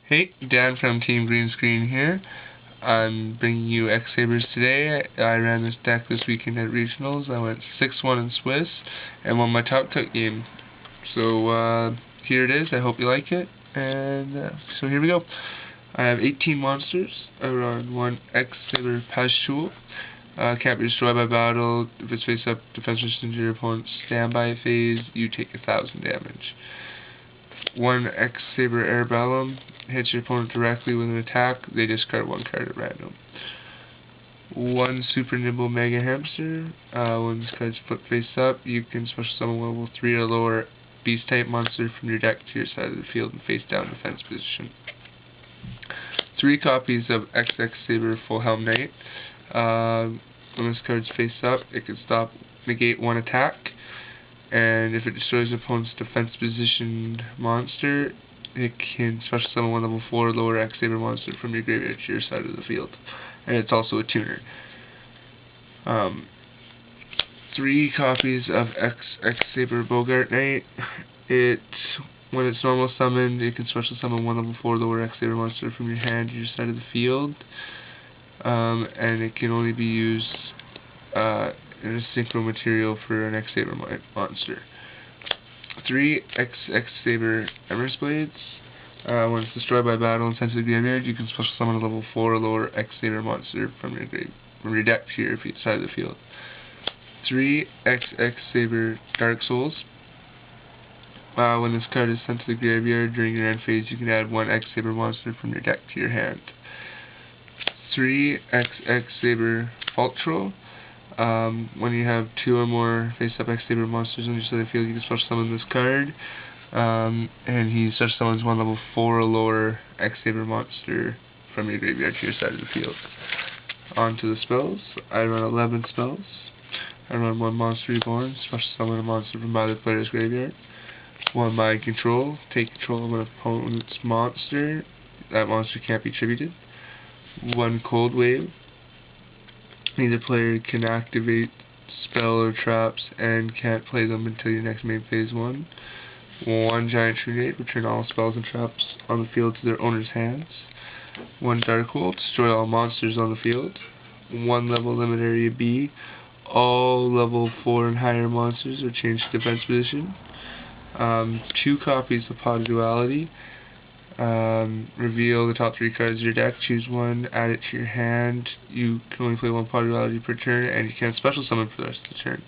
Hey, Dan from Team Green Screen here. I'm bringing you X-Sabers today. I ran this deck this weekend at Regionals. I went 6-1 in Swiss and won my top cut game. So here it is. I hope you like it. And so here we go. I have 18 monsters. I run one X-Saber Pashuul. Can't be destroyed by battle. If it's face up, defense resistant to your opponent's standby phase, you take 1,000 damage. One X-Saber Airbellum. Hits your opponent directly with an attack, they discard one card at random. One Super Nimble Mega Hamster. When this card's flip face up, you can special summon one level 3 or lower beast type monster from your deck to your side of the field in face down defense position. 3 copies of XX-Saber Fullhelmknight. When this card's face up, it can negate one attack, and if it destroys an opponent's defense positioned monster, it can special summon one level 4 lower X-Saber monster from your graveyard to your side of the field. And it's also a tuner. 3 copies of X-Saber Boggart Knight. When it's normal summoned, it can special summon one level 4 lower X-Saber monster from your hand to your side of the field. And it can only be used in a synchro material for an X-Saber monster. 3 XX-Saber Emmersblades. When it's destroyed by battle and sent to the graveyard, you can special summon a level 4 or lower X-Saber monster from your deck to your side of the field. 3 XX-Saber Darksoul. When this card is sent to the graveyard during your end phase, you can add one X-Saber monster from your deck to your hand. 3 XX-Saber Faultroll. When you have 2 or more face-up X-Saber monsters on your side of the field, you can special summon this card, and he special summons one level 4 or lower X-Saber monster from your graveyard to your side of the field. On to the spells. I run 11 spells. I run 1 Monster Reborn, special summon a monster from either player's graveyard. 1 Mind Control, take control of an opponent's monster. That monster can't be tributed. 1 Cold Wave. Neither player can activate spell or traps and can't play them until your next main phase 1. 1 Giant Trunade, return all spells and traps on the field to their owner's hands. 1 Dark Hole, destroy all monsters on the field. 1 level limit area B, all level 4 and higher monsters are changed to defense position. 2 copies of Pot of Duality. Reveal the top 3 cards of your deck, choose one, add it to your hand. You can only play 1 Pot of Duality per turn, and you can't special summon for the rest of the turn.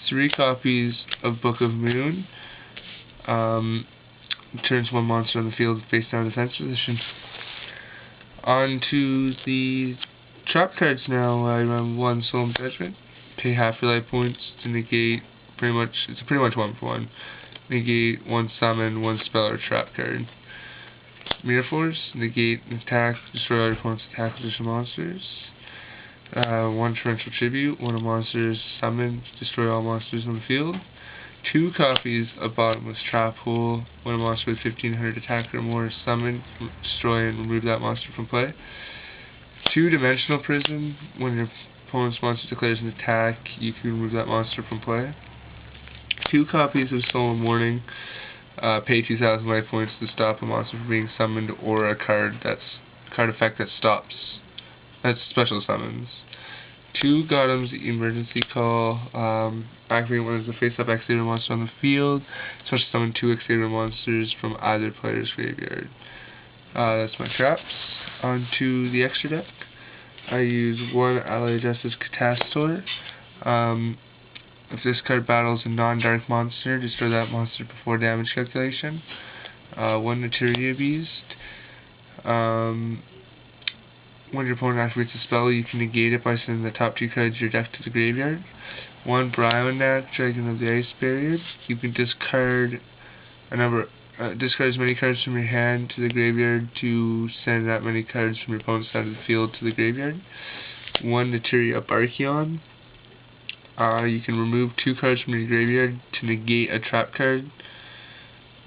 3 copies of Book of Moon. Turns 1 monster on the field face down defense position. On to the trap cards now. I run 1 Solemn Judgement. Pay half your life points to negate it's pretty much 1 for 1. Negate 1 summon, 1 spell or trap card. Mirror Force, negate an attack, destroy all your opponent's attack position monsters. 1 Torrential Tribute, when a monster is summoned, destroy all monsters on the field. 2 copies of Bottomless Trap Hole, when a monster with 1500 attack or more is summoned, destroy and remove that monster from play. 2 Dimensional Prision, when your opponent's monster declares an attack, you can remove that monster from play. 2 copies of Solemn Warning. Pay 2,000 life points to stop a monster from being summoned, or a card effect that special summons. 2 Gottoms Emergency Call. Activate when there's a face-up X-Saber monster on the field. Special summon 2 X-Saber monsters from either player's graveyard. That's my traps. On to the extra deck. I use 1 Ally Justice Catastor. If this card battles a non-dark monster, destroy that monster before damage calculation. 1 Naturia Beast. When your opponent activates a spell, you can negate it by sending the top 2 cards of your deck to the graveyard. 1 Brionac, Dragon of the Ice Barrier. You can discard as many cards from your hand to the graveyard to send that many cards from your opponent's side of the field to the graveyard. 1 Naturia Barkion. You can remove 2 cards from your graveyard to negate a trap card.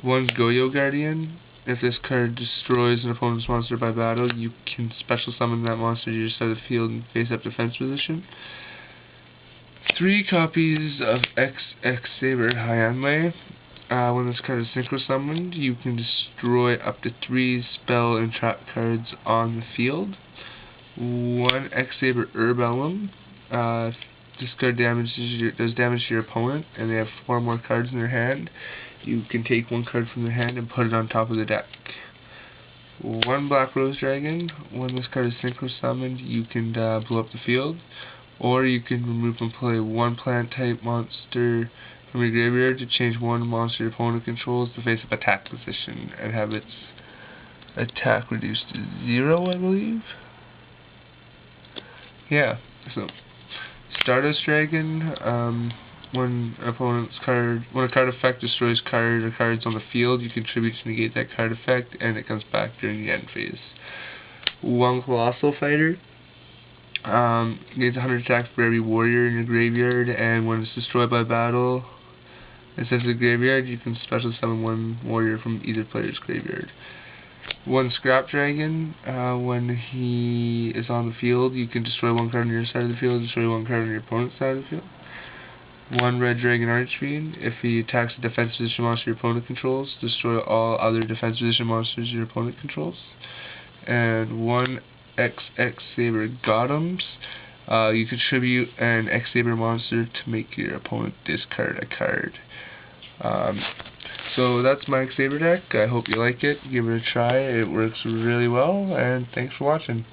1 Goyo Guardian. If this card destroys an opponent's monster by battle, you can special summon that monster to your side of the field in face-up defense position. 3 copies of XX-Saber Hyunlei. When this card is synchro summoned, you can destroy up to 3 spell and trap cards on the field. 1 X-Saber Airbellum. This card does damage to your opponent, and they have 4 more cards in their hand. You can take 1 card from their hand and put it on top of the deck. 1 Black Rose Dragon. When this card is synchro summoned, you can blow up the field, or you can remove and play 1 plant type monster from your graveyard to change 1 monster your opponent controls to face-up attack position and have its attack reduced to 0, I believe. Yeah, so Stardust Dragon, when a card effect destroys card or cards on the field, you contribute to negate that card effect, and it comes back during the end phase. 1 Colossal Fighter, gains 100 attack for every warrior in your graveyard, and when it's destroyed by battle, instead of the graveyard, you can special summon 1 warrior from either player's graveyard. 1 Scrap Dragon, when he is on the field, you can destroy 1 card on your side of the field, destroy 1 card on your opponent's side of the field. 1 Red Dragon Archfiend, if he attacks a defense position monster your opponent controls, destroy all other defense position monsters your opponent controls. And 1 XX-Saber Gottoms, you contribute an X-Saber monster to make your opponent discard a card. So that's my X-Saber deck. I hope you like it. Give it a try. It works really well, and thanks for watching.